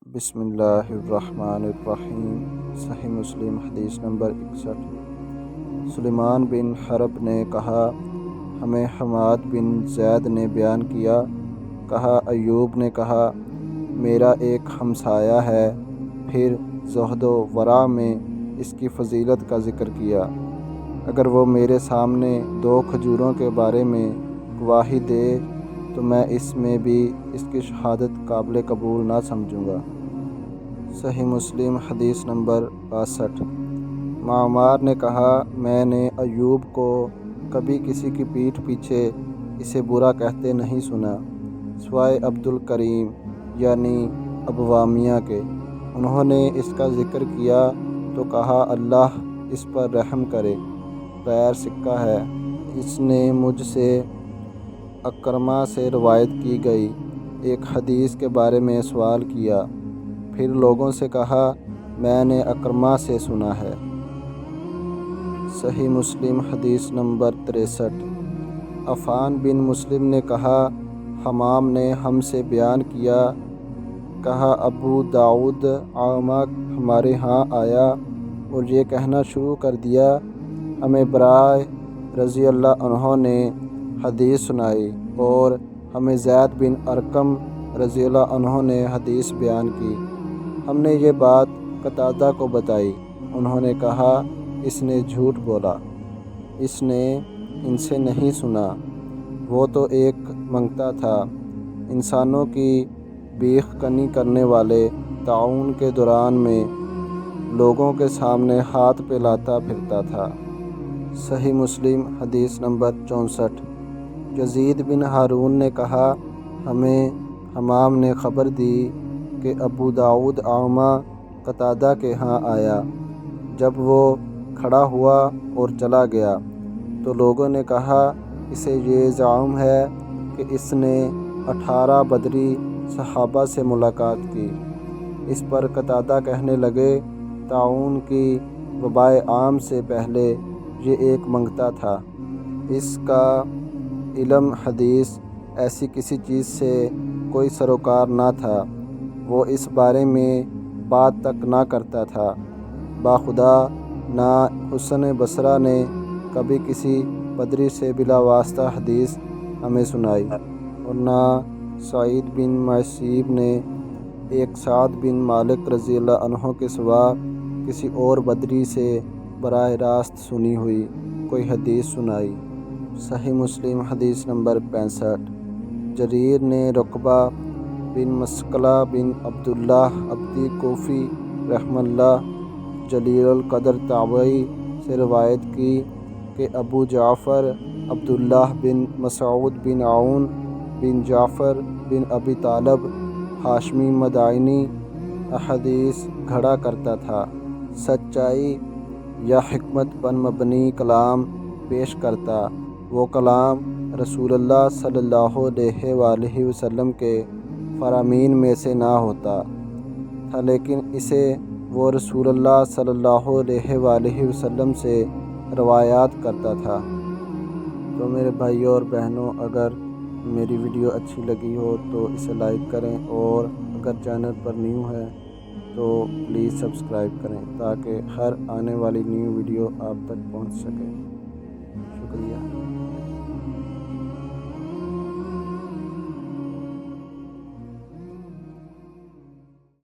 بسم اللہ الرحمن الرحیم۔ صحیح مسلم حدیث نمبر 61۔ سلیمان بن حرب نے کہا، ہمیں حماد بن زید نے بیان کہا ایوب نے کہا، میرا ایک ہمسایہ ہے۔ پھر زہد و ورع میں اس کی فضیلت کا ذکر کیا۔ اگر وہ میرے سامنے 2 کھجوروں کے بارے میں گواہی دے تو میں اس میں بھی اس کی شہادت قابل قبول نہ سمجھوں گا۔ صحیح مسلم حدیث نمبر 62۔ معمر نے کہا، میں نے ایوب کو کبھی کسی کی پیٹھ پیچھے اسے برا کہتے نہیں سنا سوائے عبد الکریم یعنی ابوامیہ کے۔ انہوں نے اس کا ذکر کیا تو کہا، اللہ اس پر رحم کرے، غیر سکہ ہے۔ اس نے مجھ سے اکرمہ سے روایت کی گئی ایک حدیث کے بارے میں سوال کیا، پھر لوگوں سے کہا، میں نے اکرمہ سے سنا ہے۔ صحیح مسلم حدیث نمبر 63۔ عفان بن مسلم نے کہا، حمام نے ہم سے بیان کہا ابو داؤد عامہ ہمارے ہاں آیا اور یہ کہنا شروع کر دیا، ہمیں برائے رضی اللہ عنہ نے حدیث سنائی اور ہمیں زید بن ارقم رضی اللہ عنہ نے حدیث بیان کی۔ ہم نے یہ بات قتادہ کو بتائی، انہوں نے کہا، اس نے جھوٹ بولا، اس نے ان سے نہیں سنا۔ وہ تو ایک منگتا تھا، انسانوں کی بیخ کنی کرنے والے طاعون کے دوران میں لوگوں کے سامنے ہاتھ پھیلاتا پھرتا تھا۔ صحیح مسلم حدیث نمبر 64۔ یزید بن ہارون نے کہا، ہمیں حمام نے خبر دی کہ ابو داؤد عامہ قتادہ کے ہاں آیا۔ جب وہ کھڑا ہوا اور چلا گیا تو لوگوں نے کہا، اسے یہ زعم ہے کہ اس نے 18 بدری صحابہ سے ملاقات کی۔ اس پر قتادہ کہنے لگے، طاعون کی وبائے عام سے پہلے یہ ایک منگتا تھا، اس کا علم حدیث ایسی کسی چیز سے کوئی سروکار نہ تھا، وہ اس بارے میں بات تک نہ کرتا تھا۔ باخدا نہ حسن بصری نے کبھی کسی بدری سے بلا واسطہ حدیث ہمیں سنائی اور نہ سعید بن مسیب نے ایک سعد بن مالک رضی اللہ عنہ کے سوا کسی اور بدری سے براہ راست سنی ہوئی کوئی حدیث سنائی۔ صحیح مسلم حدیث نمبر 65۔ جریر نے رقبہ بن مسکلہ بن عبداللہ عبدی کوفی رحمہ اللہ جلیل القدر تابعی سے روایت کی کہ ابو جعفر عبداللہ بن مسعود بن عون بن جعفر بن ابی طالب ہاشمی مدائنی احادیث گھڑا کرتا تھا، سچائی یا حکمت پر مبنی کلام پیش کرتا۔ وہ کلام رسول اللہ صلی اللہ علیہ وآلہ وسلم کے فرامین میں سے نہ ہوتا تھا، لیکن اسے وہ رسول اللہ صلی اللہ علیہ وآلہ وسلم سے روایات کرتا تھا۔ تو میرے بھائیوں اور بہنوں، اگر میری ویڈیو اچھی لگی ہو تو اسے لائک کریں، اور اگر چینل پر نیو ہے تو پلیز سبسکرائب کریں تاکہ ہر آنے والی نیو ویڈیو آپ تک پہنچ سکے۔ شکریہ۔